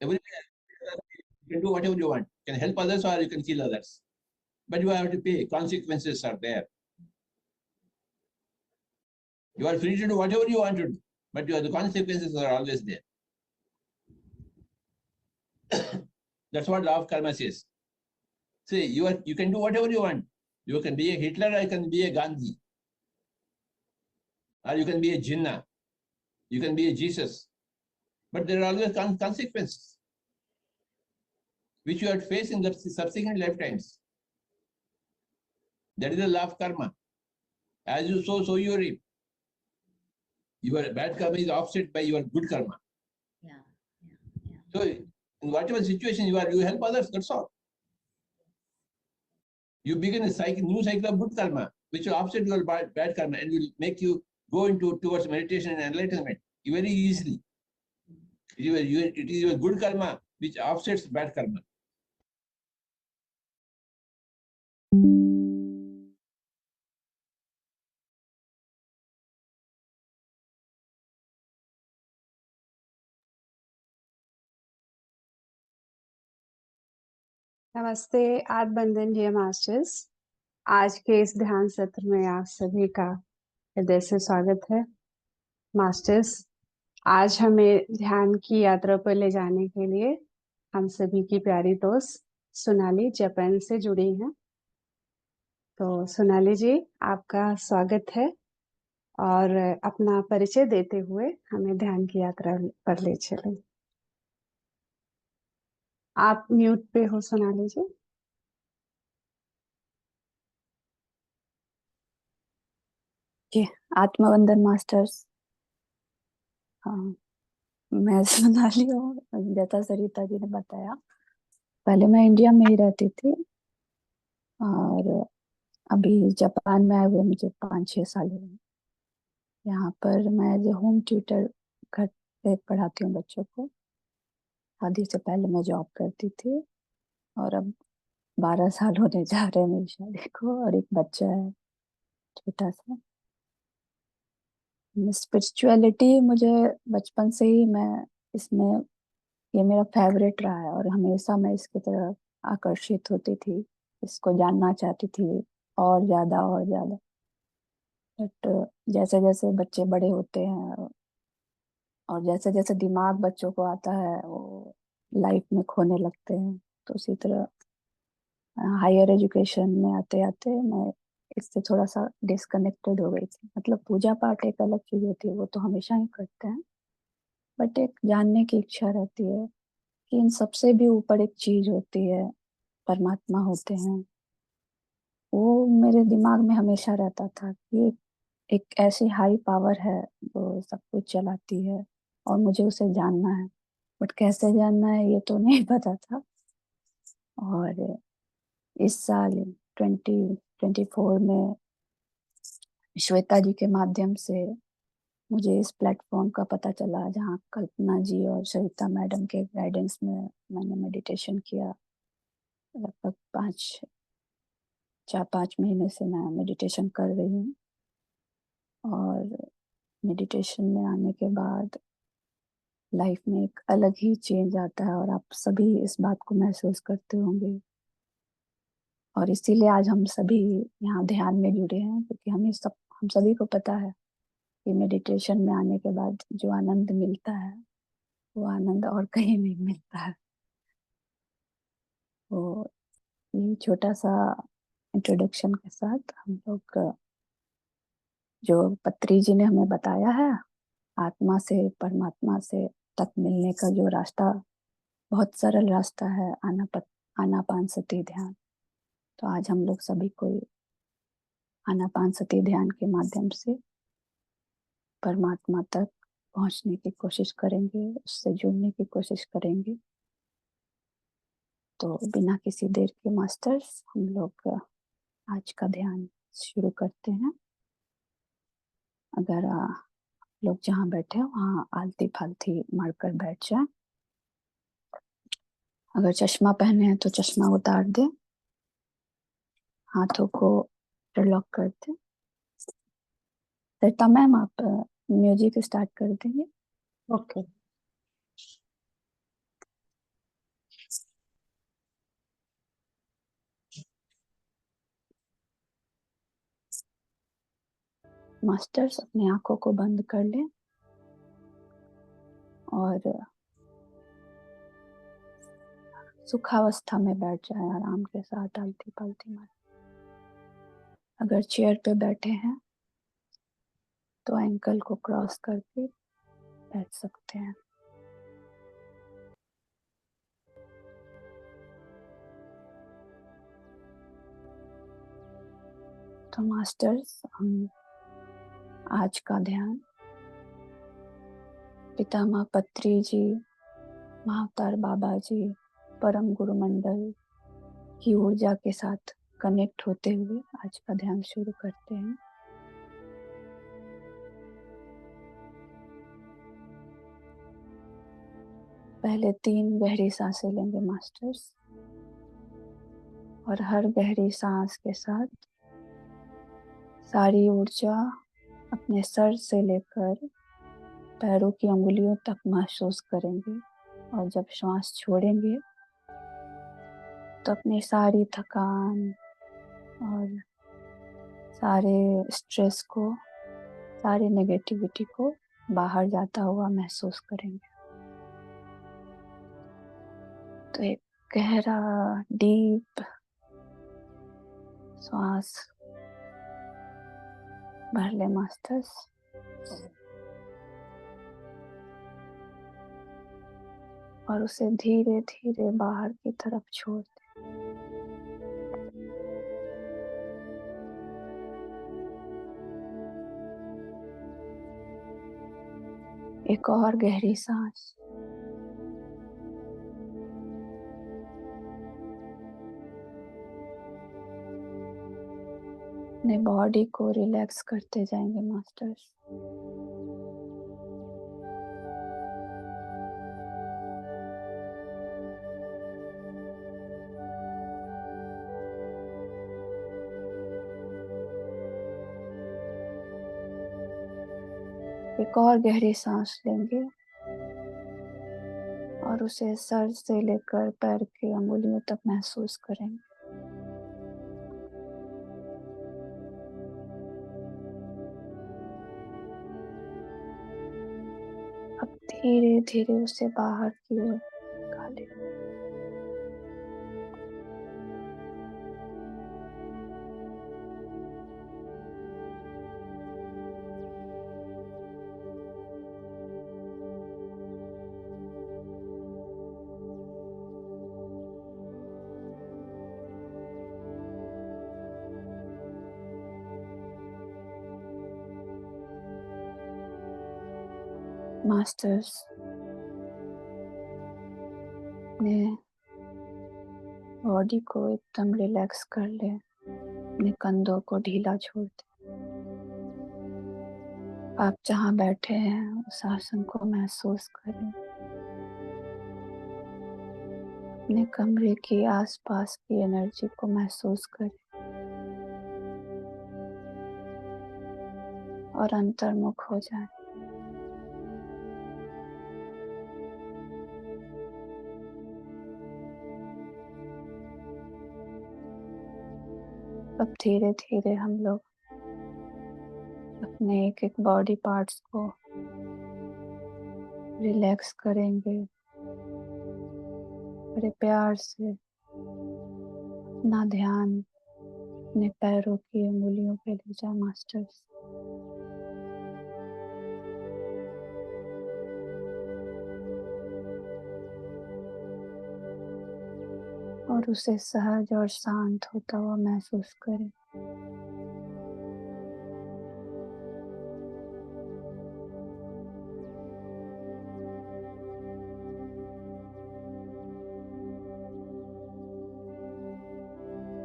Everywhere, you can do whatever you want. You can help others or you can kill others. But you have to pay. Consequences are there. You are free to do whatever you want to do, but the consequences are always there. That's what law of karma says. See, you can do whatever you want. You can be a Hitler, or you can be a Gandhi. Or you can be a Jinnah. You can be a Jesus. But there are always consequences, which you have to face in the subsequent lifetimes. That is the law of karma. As you sow, so you reap. Your bad karma is offset by your good karma. Yeah. So in whatever situation you are, you help others, that's all. You begin a new cycle of good karma, which will offset your bad karma and will make you go towards meditation and enlightenment very easily. It is your good karma which offsets bad karma. नमस्ते आद बंदन जी masters. आज के इस ध्यान सत्र में आप सभी का हृदय से स्वागत है। मास्टर्स, आज हमें ध्यान की यात्रा पर ले जाने के लिए हम सभी की प्यारी दोस्त सोनाली जापान से जुड़ी हैं। तो सोनाली जी, आपका स्वागत है और अपना परिचय देते हुए हमें ध्यान की यात्रा पर ले चलें। आप म्यूट पे हो सोनाली जी। जी, आत्मवंदन मास्टर्स। हाँ, मैं सोनाली हूँ। जैसा सरिता जी ने बताया, पहले मैं इंडिया में ही रहती थी और अभी जापान में आए हुए मुझे 5-6 साल हुए। यहाँ पर मैं एज ए होम ट्यूटर घर पे पढ़ाती हूँ बच्चों को। शादी से पहले मैं जॉब करती थी और अब 12 साल होने जा रहे हैं मेरी शादी को और एक बच्चा है छोटा सा। स्पिरिचुअलिटी मुझे बचपन से ही इसमें ये मेरा फेवरेट रहा है और हमेशा मैं इसकी तरफ आकर्षित होती थी, इसको जानना चाहती थी और ज्यादा। बट जैसे जैसे बच्चे बड़े होते हैं और जैसे जैसे दिमाग बच्चों को आता है वो लाइफ में खोने लगते हैं। तो उसी तरह हायर एजुकेशन में आते आते मैं इससे थोड़ा सा डिस्कनेक्टेड हो गई थी। मतलब पूजा पाठ एक अलग चीज होती है, वो तो हमेशा ही करते हैं, बट एक जानने की इच्छा रहती है कि इन सबसे भी ऊपर एक चीज होती है, परमात्मा होते हैं। वो मेरे दिमाग में हमेशा रहता था कि एक ऐसी हाई पावर है जो सब कुछ चलाती है और मुझे उसे जानना है, बट कैसे जानना है ये तो नहीं पता था। और इस साल 2024 में श्वेता जी के माध्यम से मुझे इस प्लेटफॉर्म का पता चला, जहाँ कल्पना जी और सरिता मैडम के गाइडेंस में मैंने मेडिटेशन किया। लगभग 4-5 महीने से मैं मेडिटेशन कर रही हूँ और मेडिटेशन में आने के बाद लाइफ में एक अलग ही चेंज आता है और आप सभी इस बात को महसूस करते होंगे। और इसीलिए आज हम सभी यहाँ ध्यान में जुड़े हैं, क्योंकि हम सभी को पता है कि मेडिटेशन में आने के बाद जो आनंद मिलता है वो आनंद और कहीं नहीं मिलता है। तो ये छोटा सा इंट्रोडक्शन के साथ हम लोग, जो पत्री जी ने हमें बताया है, आत्मा से परमात्मा से तक मिलने का जो रास्ता, बहुत सरल रास्ता है, आनापानसती ध्यान। तो आज हम लोग सभी कोई आनापानसती ध्यान के माध्यम से परमात्मा तक पहुंचने की कोशिश करेंगे, उससे जुड़ने की कोशिश करेंगे। तो बिना किसी देर के मास्टर्स, हम लोग आज का ध्यान शुरू करते हैं। अगर लोग जहाँ बैठे हो वहाँ आलती फालती मारकर बैठ जाए। अगर चश्मा पहने हैं तो चश्मा उतार दे, हाथों को लॉक कर दे। सरिता मैम, आप म्यूजिक स्टार्ट कर देंगे? ओके। मास्टर्स अपनी आंखों को बंद कर लें और सुखावस्था में बैठ जाएं आराम के साथ, आलती पालती मार। अगर चेयर पे बैठे हैं तो एंकल को क्रॉस करके बैठ सकते हैं। तो मास्टर्स, हम आज का ध्यान पितामह पत्री जी, महाअवतार बाबा जी, परम गुरु मंडल की ऊर्जा के साथ कनेक्ट होते हुए आज का ध्यान शुरू करते हैं। पहले 3 गहरी सांसें लेंगे मास्टर्स, और हर गहरी सांस के साथ सारी ऊर्जा अपने सर से लेकर पैरों की अंगुलियों तक महसूस करेंगे। और जब श्वास छोड़ेंगे तो अपनी सारी थकान और सारे स्ट्रेस को, सारी नेगेटिविटी को बाहर जाता हुआ महसूस करेंगे। तो एक गहरा डीप श्वास भर ले मास्टर्स, और उसे धीरे धीरे बाहर की तरफ छोड़ दे। एक और गहरी सांस। अपने बॉडी को रिलैक्स करते जाएंगे मास्टर्स। एक और गहरी सांस लेंगे और उसे सर से लेकर पैर की अंगुलियों तक महसूस करेंगे। अब धीरे धीरे उसे बाहर की ओर निकालें। मास्टर्स, अपने बॉडी को एकदम रिलैक्स कर ले, अपने कंधों को ढीला छोड़ दे। आप जहाँ बैठे हैं उस आसन को महसूस करें। अपने कमरे के आसपास की एनर्जी को महसूस करें और अंतर्मुख हो जाए। अब धीरे धीरे हम लोग अपने एक एक बॉडी पार्ट्स को रिलैक्स करेंगे। बड़े प्यार से अपना ध्यान अपने पैरों की अंगुलियों पे ले जाए मास्टर्स। और उसे सहज और शांत होता हुआ महसूस करें।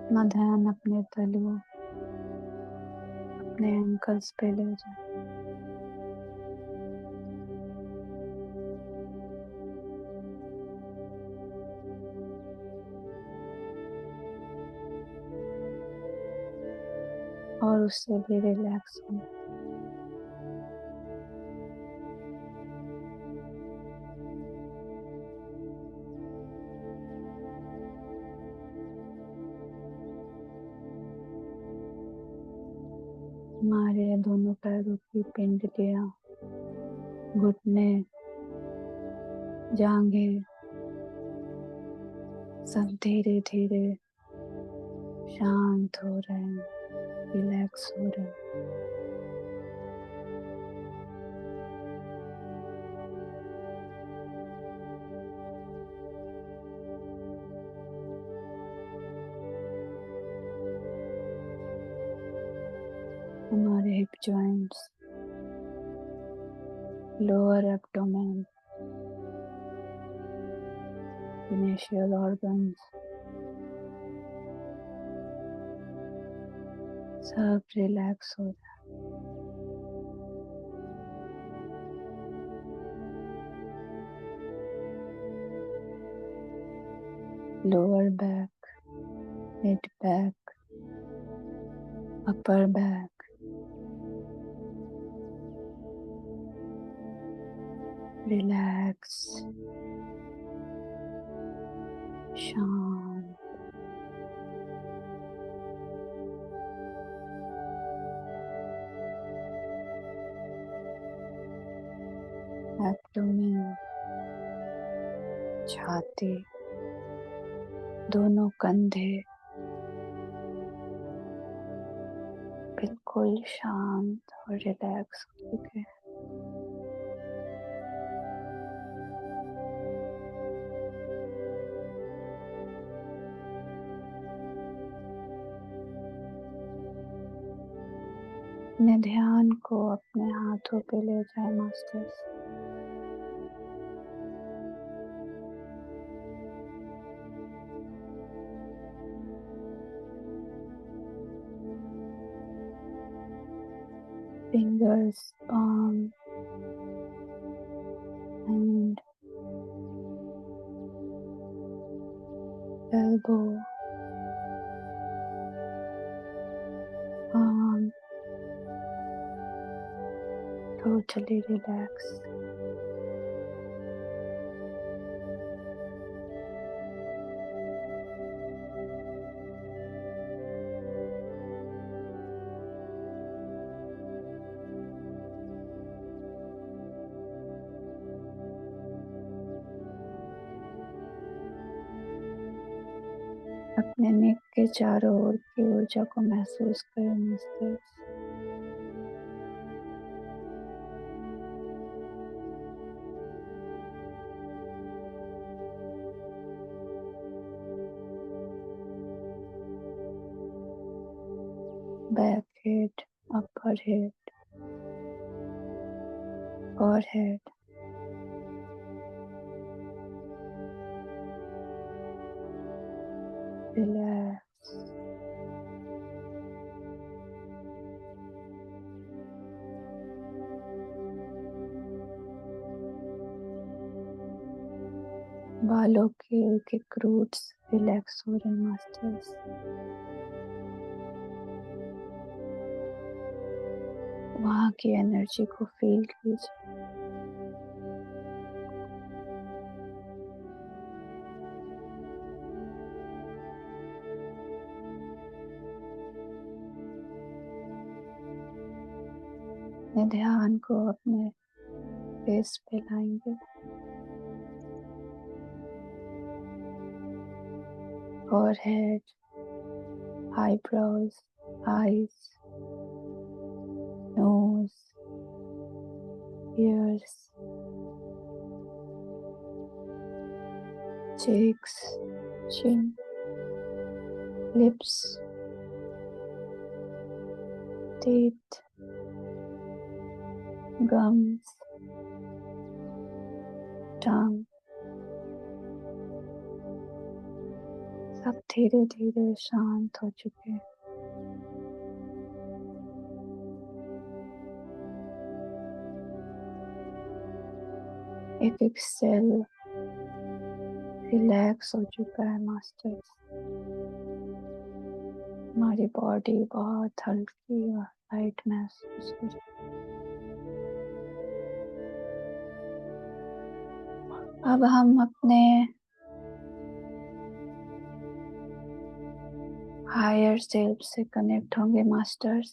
अपना ध्यान अपने तलुओं, अपने एंकल्स पे ले जाए। और उससे भी रिलैक्स होना। हमारे दोनों पैरों की पिंडलियां, घुटने, जांघें सब धीरे धीरे शांत हो रहे हैं, रिलैक्स हो रहे हैं। हमारे hip joints, lower abdomen, initial organs सब रिलैक्स हो रहे हैं। Lower back, mid back, upper back, relax, शांत। एब्डोमेन, छाती, दोनों कंधे बिल्कुल शांत और रिलैक्स हो चुके हैं। अपने ध्यान को अपने हाथों पे ले जाए masters. Fingers, palm, hand, elbow, arm, totally relaxed. अपने नेक के चारों ओर की ऊर्जा को महसूस करें मास्टर्स। बैक हेड, अपर हेड, forehead, relax. बालों के एक एक रूट्स रिलैक्स हो रहे मास्टर्स। वहाँ की एनर्जी को फील कीजिए। अपने ध्यान को अपने फेस पे लाएंगे। forehead, eyebrows, eyes, nose, ears, cheeks, chin, lips, teeth, gums, tongue, सब धीरे धीरे शांत हो चुके हैं। एक एक सेल रिलैक्स हो चुका है मास्टर्स। हमारी बॉडी बहुत हल्की और लाइट महसूस हो रही है। अब हम अपने हायर सेल्फ से कनेक्ट होंगे मास्टर्स।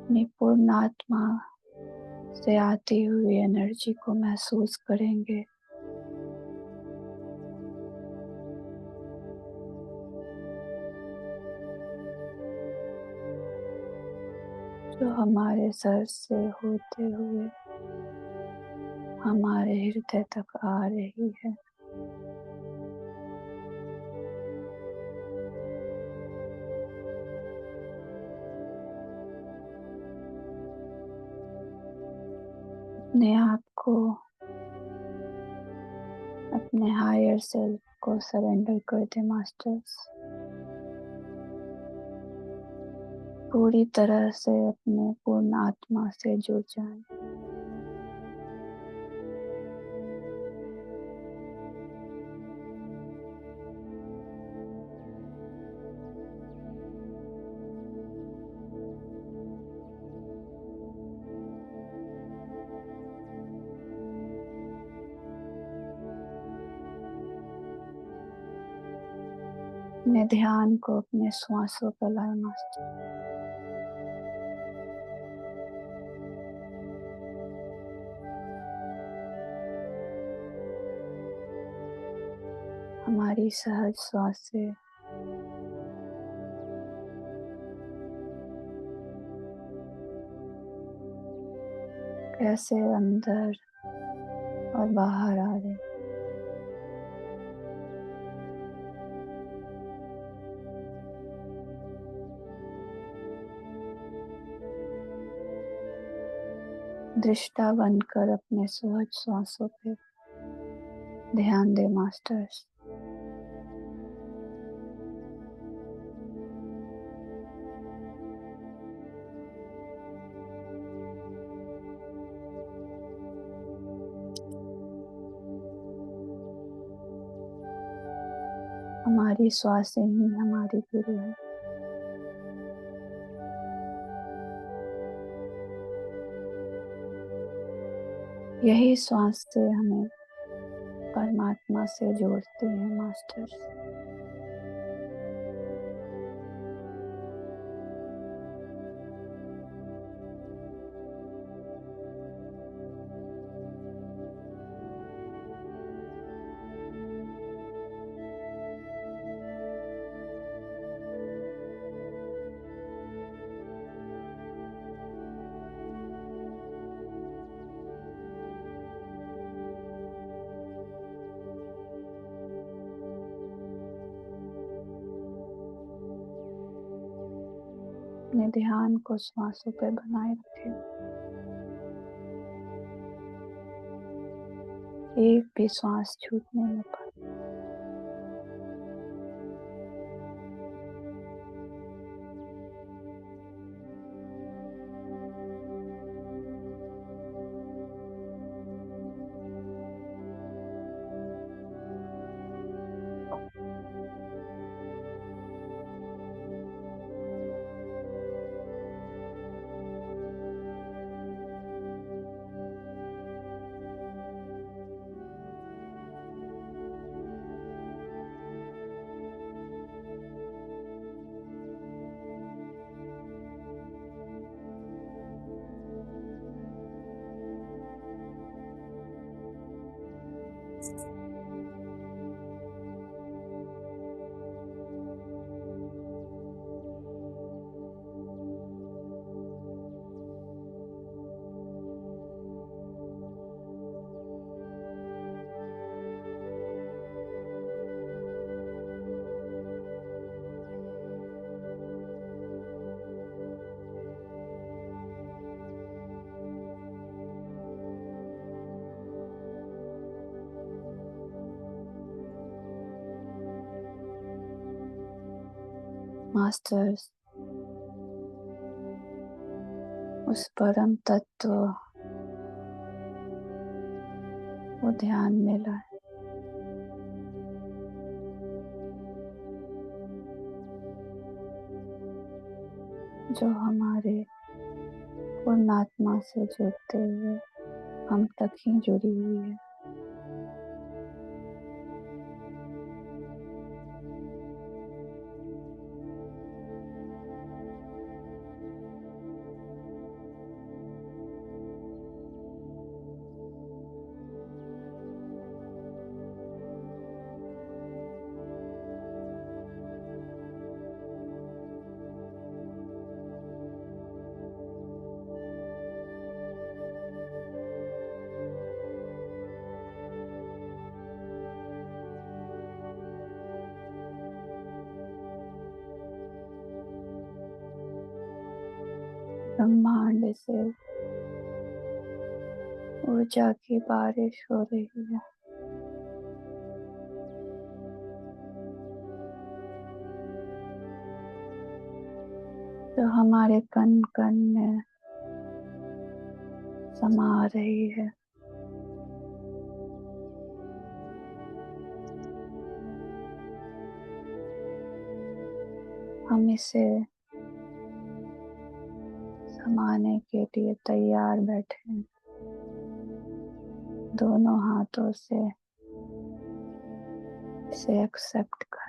अपनी पूर्ण आत्मा से आती हुई एनर्जी को महसूस करेंगे। जो हमारे सर से होते हुए हमारे हृदय तक आ रही है। अपने आप को, अपने हायर सेल्फ को सरेंडर कर दे मास्टर्स। पूरी तरह से अपने पूर्ण आत्मा से जुड़ जाएं। अपने ध्यान को अपने श्वासों पर लाए मास्टर। हमारी सहज श्वासें कैसे अंदर और बाहर आ रहे। दृष्टा बनकर अपने सहज श्वासों पे ध्यान दे मास्टर्स। हमारी श्वासें ही हमारी गुरु है। यही श्वास से हमें परमात्मा से जोड़ते हैं मास्टर्स। अपने ध्यान को श्वासों पर बनाए रखें। एक भी श्वास छूटने न पाए। मास्टर्स, उस परम तत्व को ध्यान में लाए। जो हमारे पूर्ण आत्मा से जुड़ते हुए हम तक ही जुड़ी हुई है। ब्रह्मांड से ऊर्जा की बारिश हो रही है। जो हमारे कण कण में समा रही है। हम इसे समाने के लिए तैयार बैठे हैं। दोनों हाथों से इसे एक्सेप्ट कर।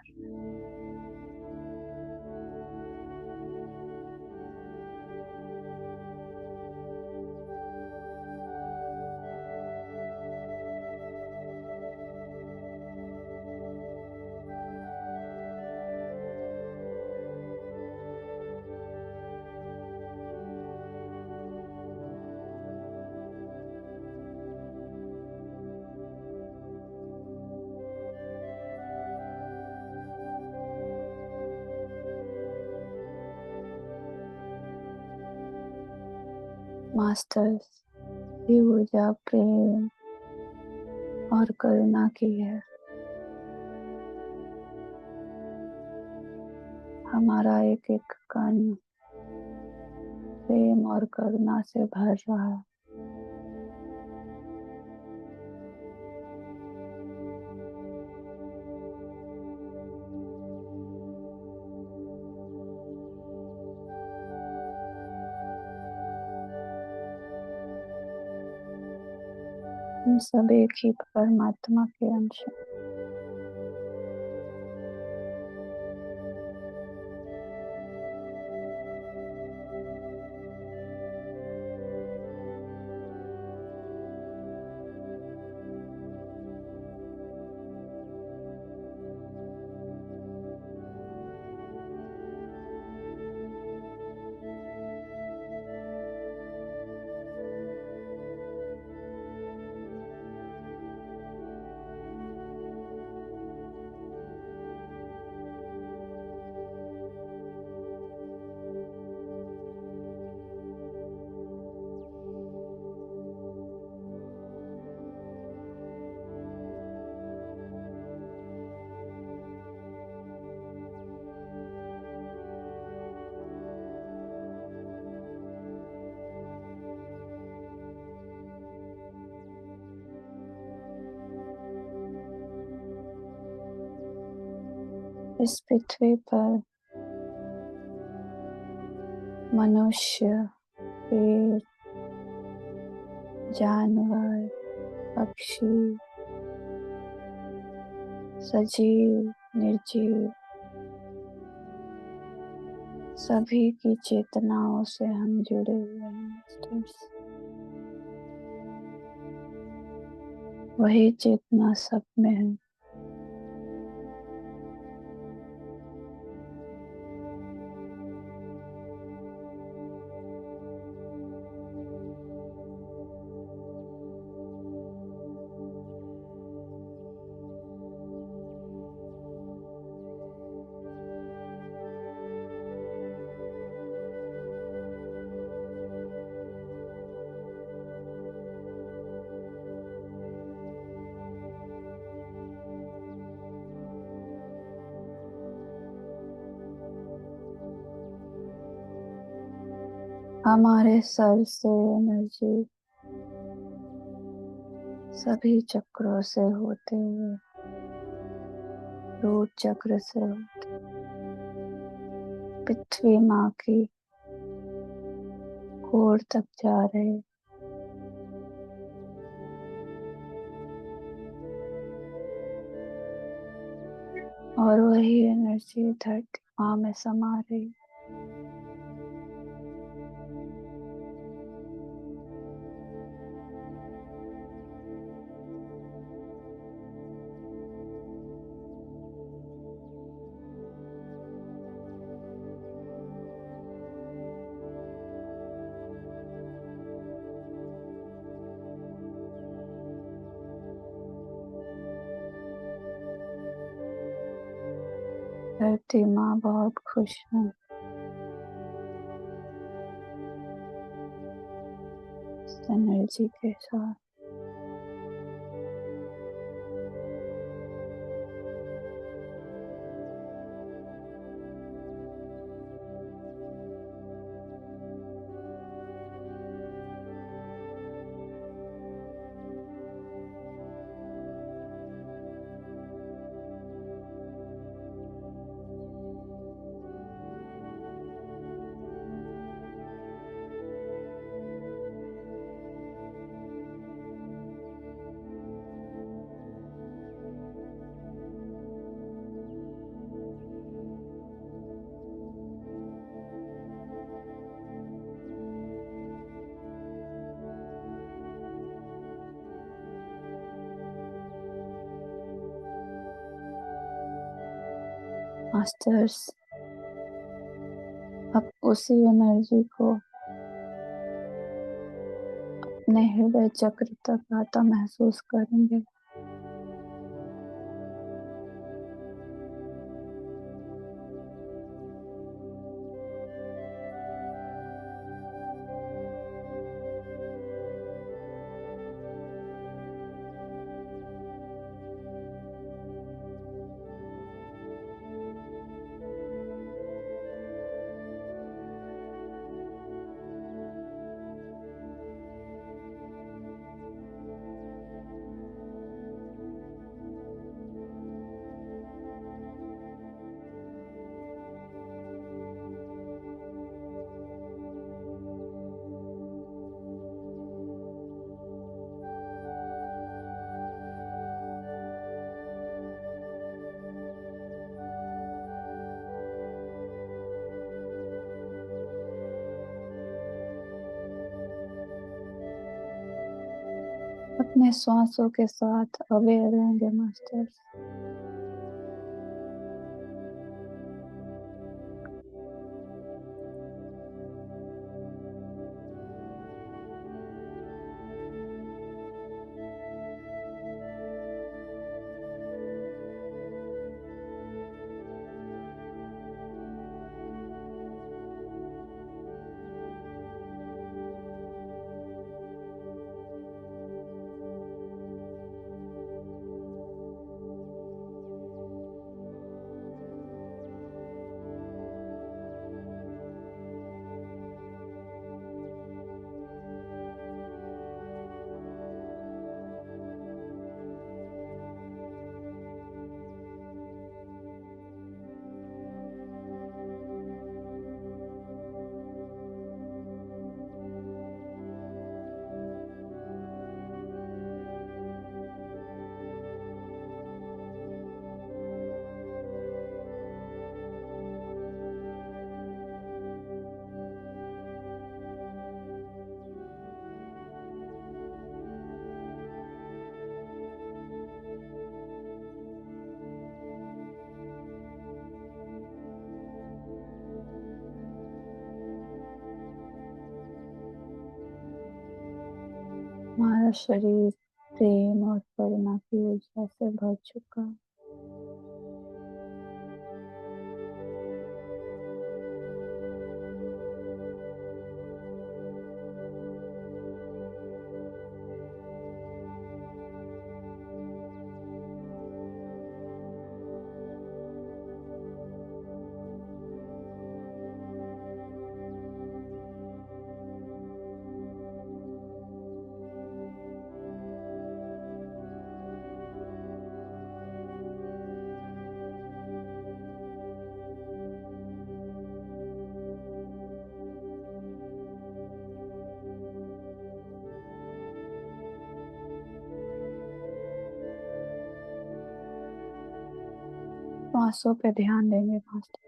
मास्टर्स, ये ऊर्जा प्रेम और करुणा की है। हमारा एक एक कण प्रेम और करुणा से भर रहा है। हम सब एक ही परमात्मा के अंश हैं। इस पृथ्वी पर मनुष्य, पेड़, जानवर, पक्षी, सजीव, निर्जीव, सभी की चेतनाओं से हम जुड़े हुए हैं मास्टर्स। वही चेतना सब में है। हमारे सर से एनर्जी सभी चक्रों से होते हुए रूट चक्र से होते पृथ्वी माँ की कोर तक जा रहे। और वही एनर्जी धरती माँ में समा रही। धरती माँ बहुत खुश है। एनर्जी के साथ। मास्टर्स, अब उसी एनर्जी को अपने हृदय चक्र तक आता महसूस करेंगे। अपने श्वासों के साथ अवेयर रहेंगे मास्टर्स। हमारा शरीर प्रेम और करुणा की ऊर्जा से भर चुका है। श्वासों पे ध्यान देंगे मास्टर्स।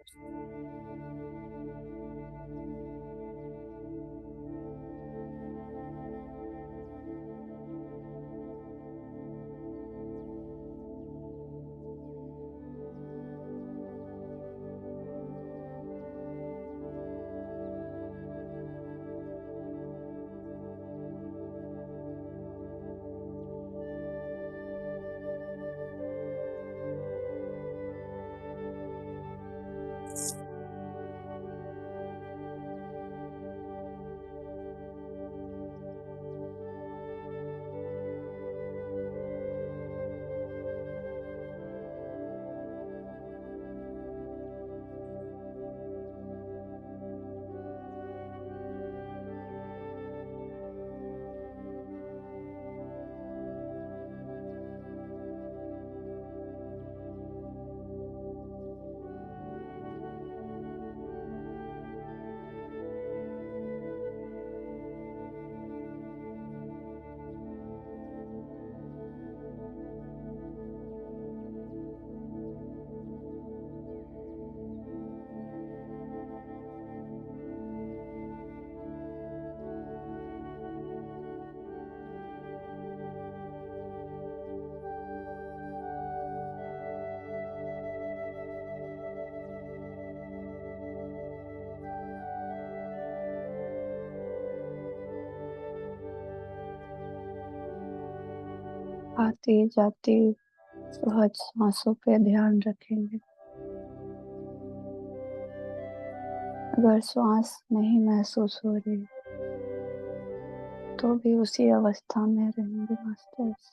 आते जाते सहज सांसों पे ध्यान रखेंगे। अगर श्वास नहीं महसूस हो रही तो भी उसी अवस्था में रहेंगे मास्टर्स।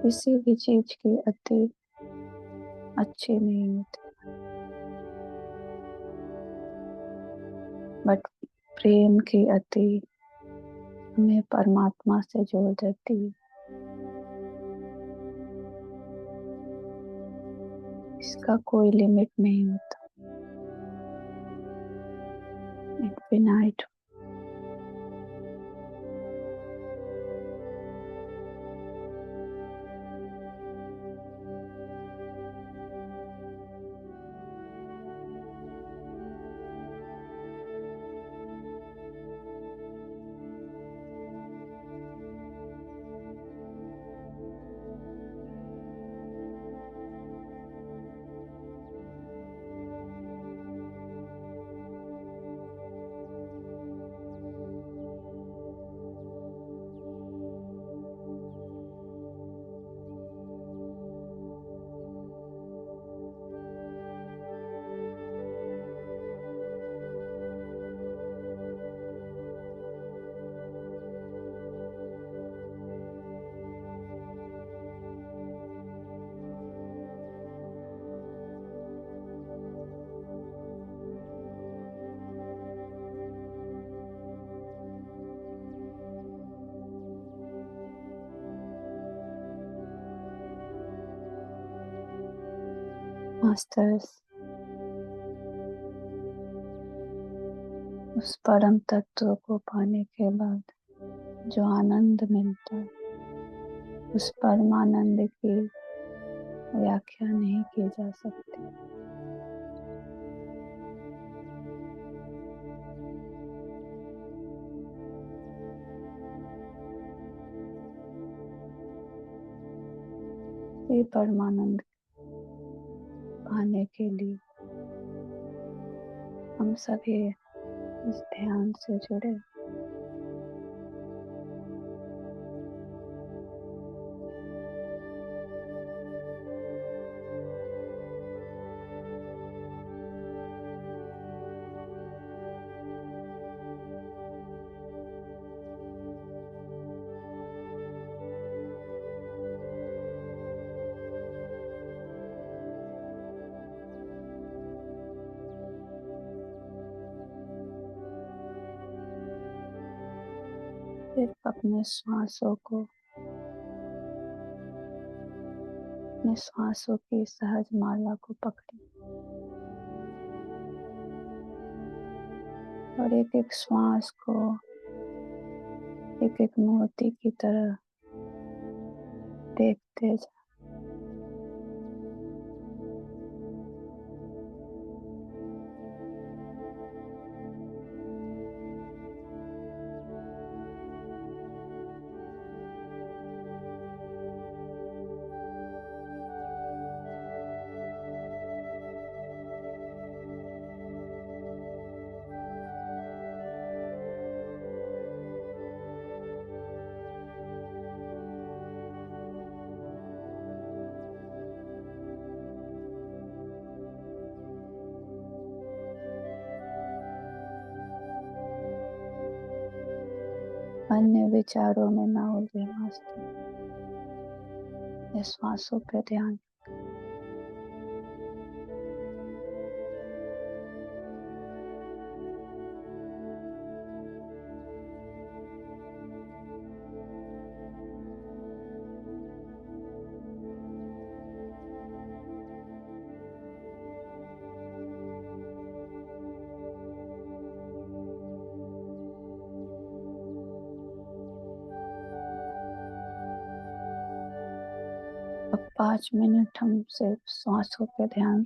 किसी भी चीज की अति अच्छी नहीं होती, बट प्रेम की अति हमें परमात्मा से जोड़ देती है। इसका कोई लिमिट नहीं होता, इनफिनाइट। मास्टर्स, उस परम तत्व को पाने के बाद जो आनंद मिलता है, उस परमानंद की व्याख्या नहीं की जा सकती। ये परमानंद पाने के लिए हम सभी इस ध्यान से जुड़े। सिर्फ अपने श्वासों को, अपने श्वासों की सहज माला को पकड़े और एक एक श्वास को एक एक मोती की तरह देखते जाए। अन्य विचारों में ना उलझे मास्टर। ये श्वासों पे ध्यान। अब 5 मिनट हम सिर्फ श्वासों पे ध्यान।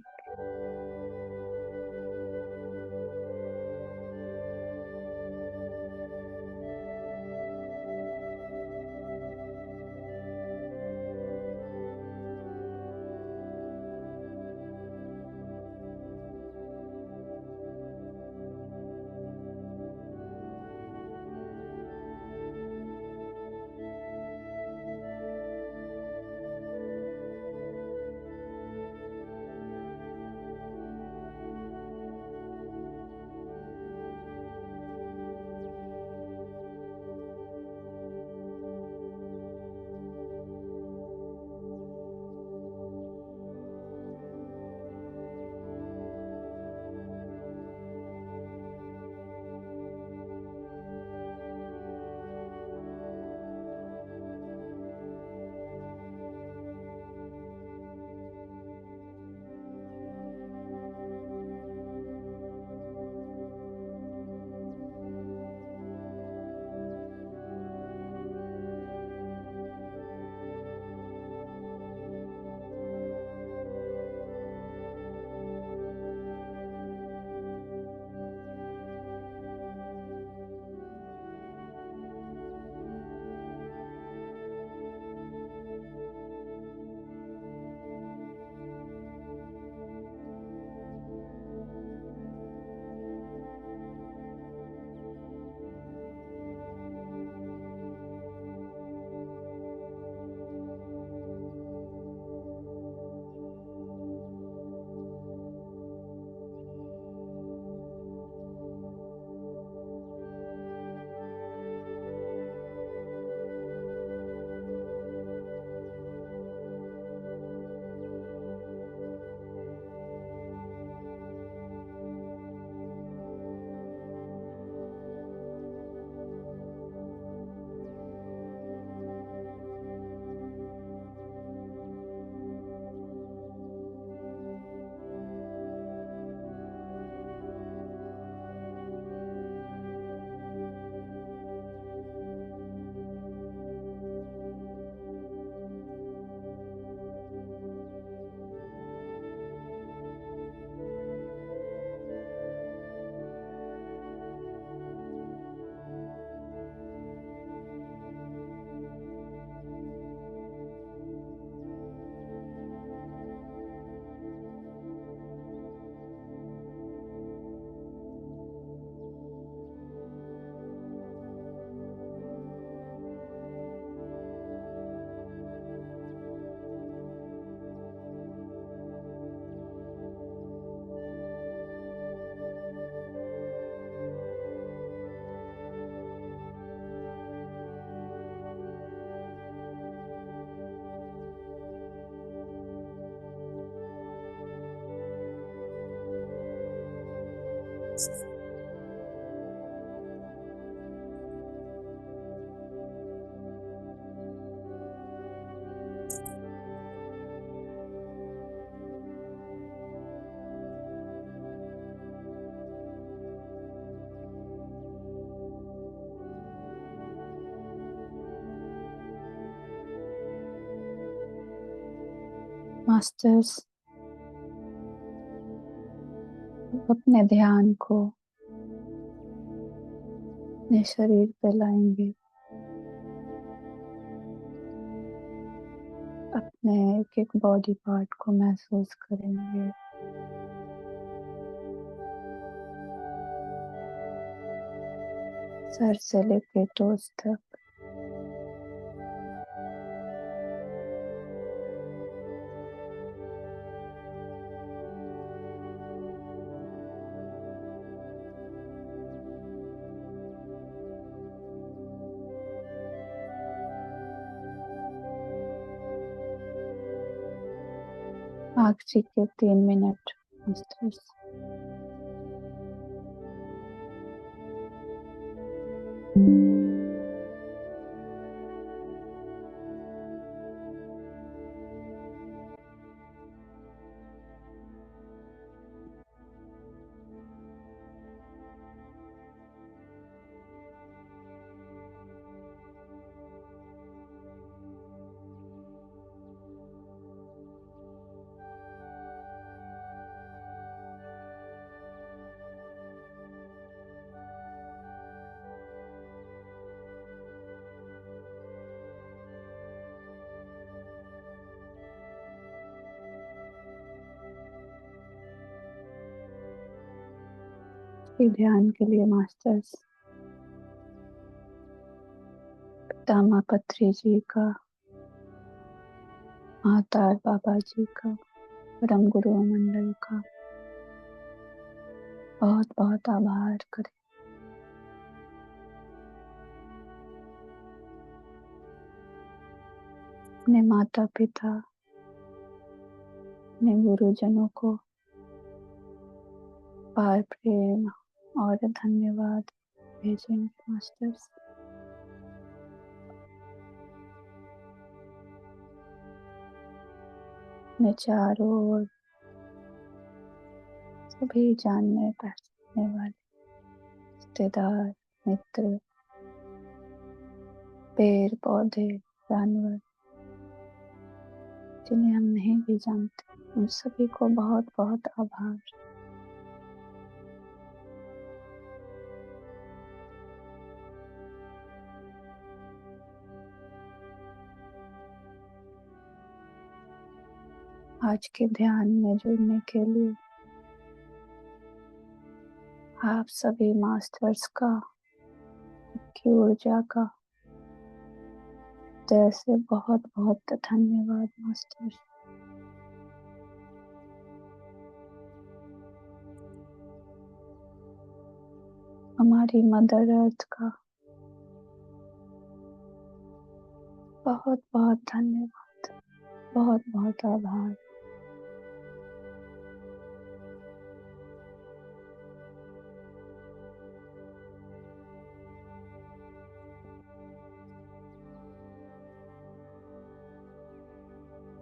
मास्टर्स, अपने ध्यान को अपने शरीर पे लाएंगे। अपने एक एक बॉडी पार्ट को महसूस करेंगे। सर से लेके टोस तक। आखिरी के 3 मिनट मास्टर्स। ध्यान के लिए मास्टर्स पितामह पत्री जी का, महातार बाबा जी का, परम गुरु मंडल का बहुत बहुत आभार करें। अपने माता पिता, अपने गुरुजनों को पार प्रेम और धन्यवाद भेजेंगे मास्टर्स। अपने चारों ओर सभी जानने पहचानने वाले रिश्तेदार, मित्र, पेड़ पौधे, जानवर जिन्हें हम नहीं भी जानते, उन सभी को बहुत बहुत आभार। आज के ध्यान में जुड़ने के लिए आप सभी मास्टर्स का, आपकी ऊर्जा का हृदय से बहुत बहुत धन्यवाद मास्टर्स। हमारी मदर अर्थ का बहुत बहुत धन्यवाद, बहुत बहुत आभार।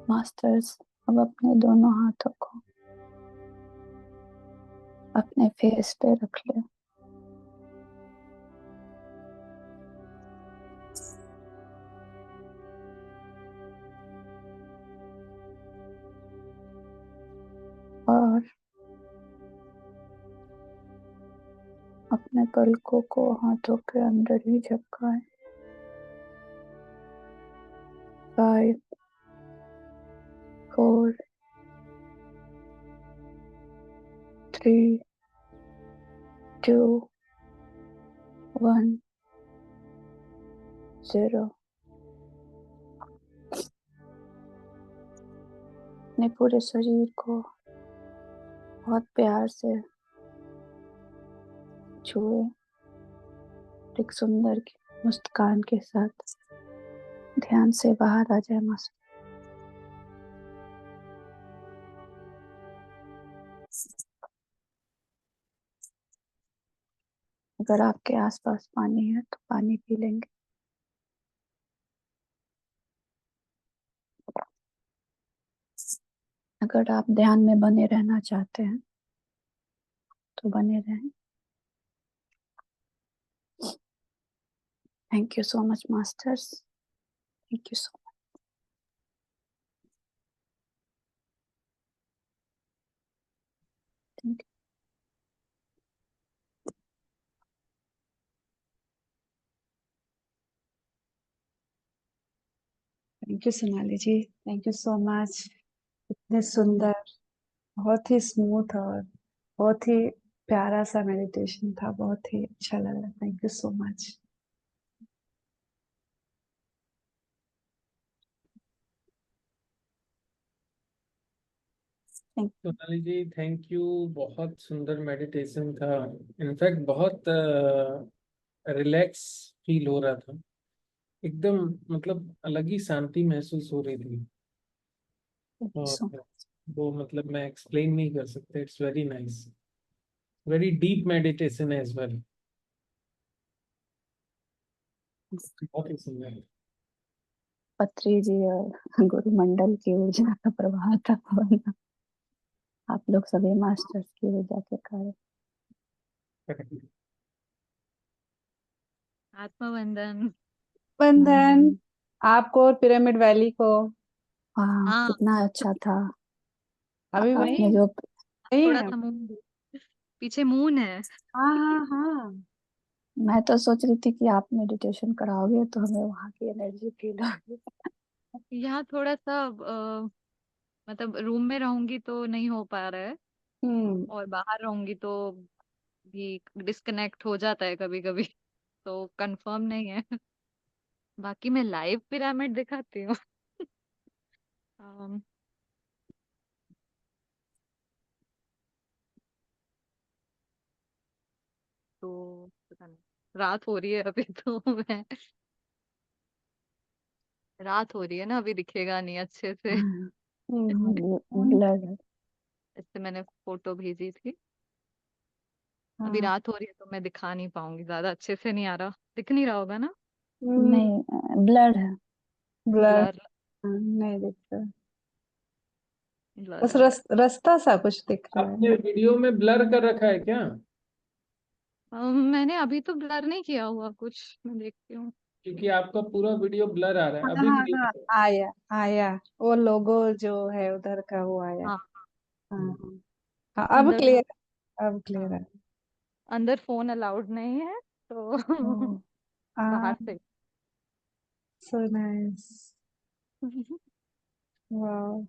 मास्टर्स अब अपने दोनों हाथों को अपने फेस पे रख ले। और अपने पलकों को हाथों के अंदर ही झपकाएं। 5 4 3 2 1 0। अपने पूरे शरीर को बहुत प्यार से छुए, एक सुंदर मुस्कान के साथ ध्यान से बाहर आ जाए मास्टर। अगर आपके आसपास पानी है तो पानी पी लेंगे। अगर आप ध्यान में बने रहना चाहते हैं तो बने रहें। Thank you so much masters, thank you so much. Thank you. Thank you Sonali ji, thank you so much. इतने सुंदर, बहुत ही स्मूथ और बहुत ही प्यारा सा मेडिटेशन था, बहुत ही अच्छा लगा। Thank you so much. Sonali ji thank you, बहुत सुंदर मेडिटेशन था। इनफैक्ट बहुत रिलैक्स फील हो रहा था, एकदम मतलब अलग ही शांति महसूस हो रही थी। Thank you so और much. वो मतलब मैं एक्सप्लेन नहीं कर सकता, it's very nice, very deep meditation as well, बहुत ही सुंदर। पत्री जी और गुरुमंडल की ऊर्जा का प्रभाव था, वरना आप लोग सभी मास्टर्स की ऊर्जा के कारण। आत्मवंदन। बंधन आपको और पिरामिड वैली को। हाँ, हाँ कितना अच्छा था। अभी आपने वही जो वही थोड़ा है। सा मून, पीछे मून है। हाँ हाँ हाँ। मैं तो सोच रही थी कि आप मेडिटेशन कराओगे तो हमें वहाँ की एनर्जी फील होगी। यहाँ थोड़ा सा मतलब रूम में रहूंगी तो नहीं हो पा रहा है, हम्म। और बाहर रहूंगी तो भी डिस्कनेक्ट हो जाता है कभी कभी, तो कंफर्म नहीं है। बाकी मैं लाइव पिरामिड दिखाती हूँ। अम, तो पता नहीं, रात हो रही है अभी तो मैं, रात हो रही है ना, अभी दिखेगा नहीं अच्छे से। हम्म। ब्लड। इससे मैंने फोटो भेजी थी। अभी हाँ। रात हो रही है तो मैं दिखा नहीं पाऊंगी, ज्यादा अच्छे से नहीं आ रहा, दिख नहीं रहा होगा ना। नहीं, ब्लड है। ब्लर ब्लर, नहीं दिख रहा। ब्लर बस है। रास्ता सा कुछ दिख रहा आपने है। वीडियो में ब्लर कर रखा है क्या? मैंने अभी तो ब्लर नहीं किया हुआ कुछ, मैं देखती हूँ। क्योंकि आपका पूरा वीडियो ब्लर आ रहा है, हाँ अभी हाँ हाँ, क्लियर। आया आया। वो लोगो जो है उधर का वो आया। हाँ, हाँ हाँ हाँ, अब अंदर क्लियर, अब क्लियर हाँ, है। अंदर फोन अलाउड नहीं है तो बाहर हाँ, से। So nice. वाह,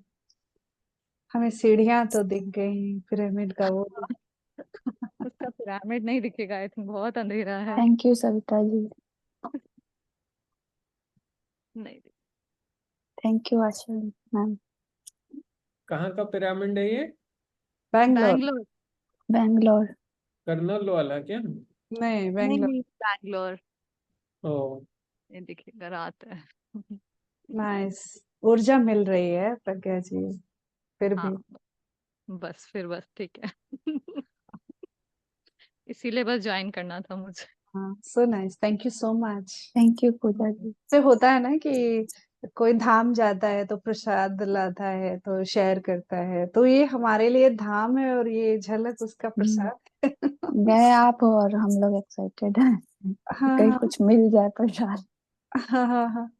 हमें सीढ़ियां तो दिख गई, पिरामिड का वो उसका पिरामिड नहीं दिखेगा, आई थिंक बहुत अंधेरा है। Thank you Savita ji. नहीं दिख- थैंक यू आशा मैम। कहाँ का पिरामिड है ये? बैंगलोर। बैंगलोर। बैंगलोर। कर्नल वाला क्या? नहीं, नहीं बैंगलोर। नहीं, बैंगलोर। ओ, ये दिखेगा, रात है। नाइस, ऊर्जा मिल रही है प्रज्ञा जी, फिर हाँ, भी। बस फिर बस ठीक है। इसीलिए बस ज्वाइन करना था मुझे। हाँ, so nice, thank you so much. Thank you Pooja ji. से होता है ना कि कोई धाम जाता है तो प्रसाद लाता है तो शेयर करता है, तो ये हमारे लिए धाम है और ये झलक उसका प्रसाद है। गए आप और हम लोग एक्साइटेड हैं कि हाँ कहीं हाँ कुछ मिल जाए प्रसाद। हाँ हाँ हाँ,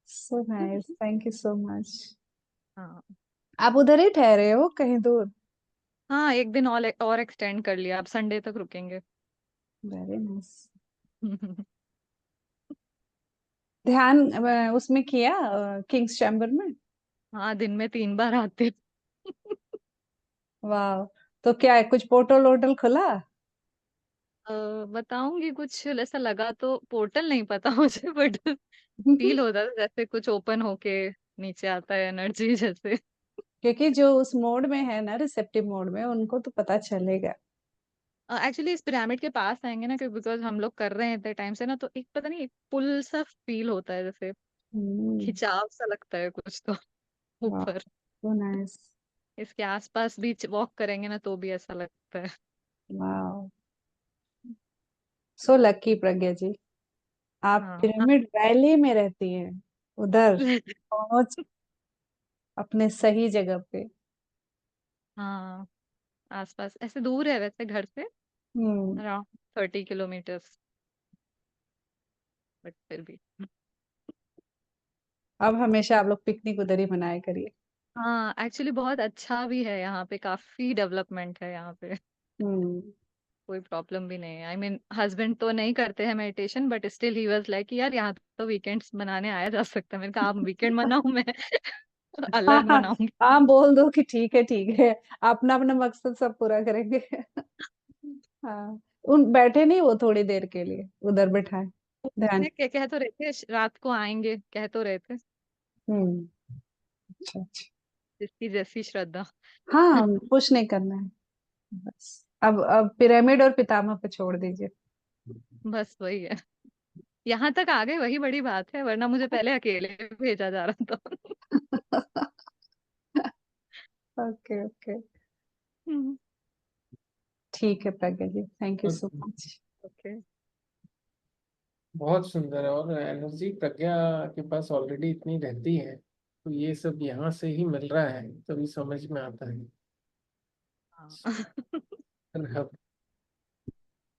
so nice, thank you so much. हाँ आप उधर ही ठहरे हो कहीं दूर? हाँ, एक दिन और एक्सटेंड कर लिया, अब संडे तक रुकेंगे। Very nice. ध्यान उसमें किया किंग्स चैम्बर में? हाँ, दिन में 3 बार आते। वाह, तो क्या है, कुछ पोर्टल वोटल खुला? बताऊंगी, कुछ ऐसा लगा तो, पोर्टल नहीं पता मुझे, बट फील होता था जैसे कुछ ओपन होके नीचे आता है एनर्जी जैसे। क्योंकि जो उस मोड में है ना, रिसेप्टिव मोड में, उनको तो पता चलेगा। एक्चुअली इस पिरामिड के पास आएंगे ना, क्योंकि बिकॉज हम लोग कर रहे हैं इतने टाइम से ना, तो एक पता नहीं, एक पुल सा फील होता है, जैसे हम्म। खिंचाव सा लगता है कुछ तो वाह, ऊपर। So nice. इसके आसपास भी वॉक करेंगे ना तो भी ऐसा लगता है। वाह, सो लकी प्रज्ञा जी, आप हाँ। पिरामिड वैली में रहती हैं, उधर पहुंच अपने सही जगह पे। हाँ, आसपास ऐसे दूर है वैसे घर से, हम्म। अराउंड 30 किलोमीटर्स, बट फिर भी। अब हमेशा आप लोग पिकनिक उधर ही मनाया करिए। हाँ, एक्चुअली बहुत अच्छा भी है यहाँ पे, काफी डेवलपमेंट है यहाँ पे। हम्म। कोई प्रॉब्लम भी नहीं है। आई मीन हस्बैंड तो नहीं करते हैं meditation, but still he was like यार यहाँ तो वीकेंड्स मनाने आया जा सकता है। मैंने कहा आप वीकेंड मनाऊं, मैं हाँ अलग हाँ मनाऊंगी। हाँ, बोल दो कि ठीक है, अपना अपना मकसद सब पूरा करेंगे। हाँ, उन बैठे नहीं वो थोड़ी देर के लिए उधर बैठाए ध्यान। कह तो रहे थे रात को आएंगे, कह तो रहे थे, हम्म। अच्छा अच्छा। जिसकी जैसी श्रद्धा। हाँ, कुछ नहीं करना है, बस अब पिरामिड और पितामह पे छोड़ दीजिए। बस वही है, यहाँ तक आ गए वही बड़ी बात है, वरना मुझे पहले अकेले भेजा जा रहा था। ओके ओके, हम्म, ठीक है Pragya ji, thank you so much. Okay. बहुत सुंदर है, और एनर्जी प्रज्ञा के पास ऑलरेडी इतनी रहती है, तो ये सब यहाँ से ही मिल रहा है, तभी समझ में आता है। हाँ। और अब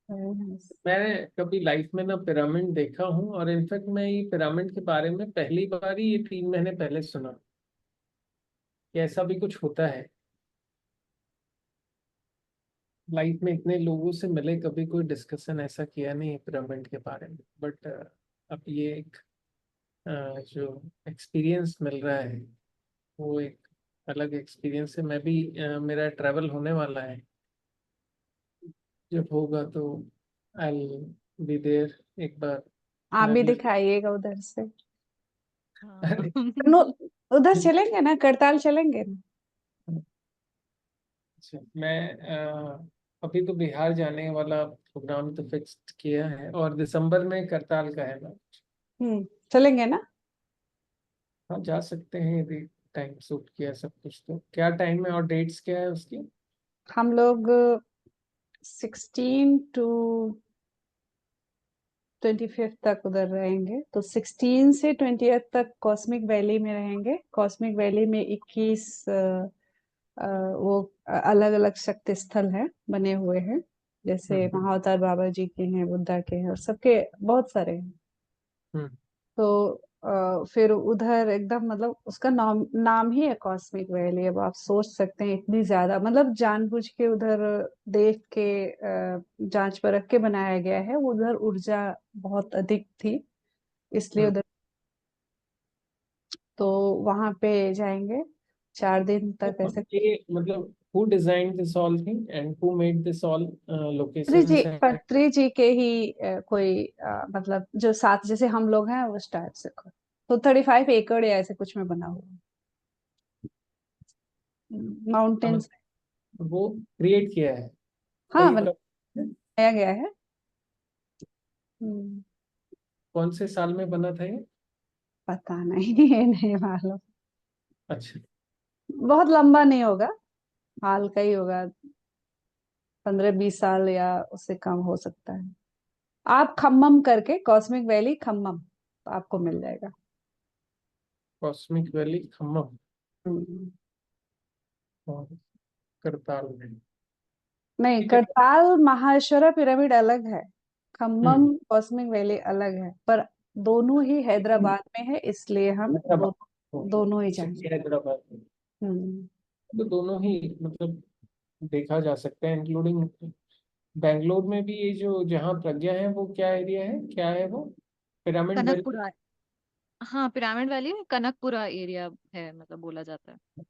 वेरी नाइस। मैंने कभी लाइफ में ना पिरामिड देखा हूँ, और इनफैक्ट मैं ये पिरामिड के बारे में पहली बार ही ये 3 महीने पहले सुना कि ऐसा भी कुछ होता है। लाइफ में इतने लोगों से मिले, कभी कोई डिस्कशन ऐसा किया नहीं है पिरामिड के बारे में, बट अब ये एक जो एक्सपीरियंस मिल रहा है वो एक अलग एक्सपीरियंस है। मैं भी मेरा ट्रैवल होने वाला है, जब होगा तो आई बी देयर एक बार। आप मैं भी भी दिखाइएगा उधर से। हाँ। नो, उधर चलेंगे ना, करताल चलेंगे ना? अच्छा, मैं अभी तो बिहार जाने वाला प्रोग्राम तो फिक्स किया है, और दिसंबर में करताल का है ना। चलेंगे ना? हाँ, जा सकते हैं यदि टाइम सूट किया सब कुछ। तो क्या टाइम है और डेट्स क्या है उसकी? हम लोग 16 to 25 तक उधर रहेंगे, तो 16 से 20 तक कॉस्मिक वैली में रहेंगे। कॉस्मिक वैली में 21 वो अलग अलग शक्ति स्थल है, बने हुए हैं, जैसे महाअवतार बाबा जी के हैं, बुद्धा के हैं, और सबके बहुत सारे हैं। हम्म। तो फिर उधर एकदम मतलब उसका नाम नाम ही है कॉस्मिक वैली। अब आप सोच सकते हैं इतनी ज्यादा, मतलब जानबूझ के उधर देख के जांच परख के बनाया गया है। उधर ऊर्जा बहुत अधिक थी, इसलिए हम्म। उधर, तो वहां पे जाएंगे 4 दिन तक तो ऐसे। ये मतलब who designed this all thing and who made this all पत्री जी, locations and पत्री जी के ही कोई मतलब जो साथ जैसे हम लोग हैं उस टाइप से तो 35 एकड़ या ऐसे कुछ में बना हुआ माउंटेन्स। वो क्रिएट किया है? हाँ, कोई बनाया गया है। हम्म, कौन से साल में बना था ये? पता नहीं, ये नहीं मालूम। अच्छा। बहुत लंबा नहीं होगा, हाल का ही होगा, 15-20 साल या उससे कम हो सकता है। आप खम्मम करके, कॉस्मिक वैली खम्मम, तो आपको मिल जाएगा। कॉस्मिक वैली खम्मम हम्म, और करताल में। नहीं, ठीक है। करताल महाश्वरा पिरामिड अलग है, खम्मम हम्म। कॉस्मिक वैली अलग है, पर दोनों ही हैदराबाद में है, इसलिए हम हैदराबाद। दोनों ही जाएंगे। सिटी हैदराबाद में। हम्म, तो दोनों ही मतलब देखा जा सकता है, इंक्लूडिंग बैंगलोर में भी। ये जो जहाँ प्रज्ञा है वो क्या एरिया है, क्या है वो? Pyramid valley. कनकपुरा। हाँ, पिरामिड वैली में कनकपुरा एरिया है, मतलब बोला जाता है।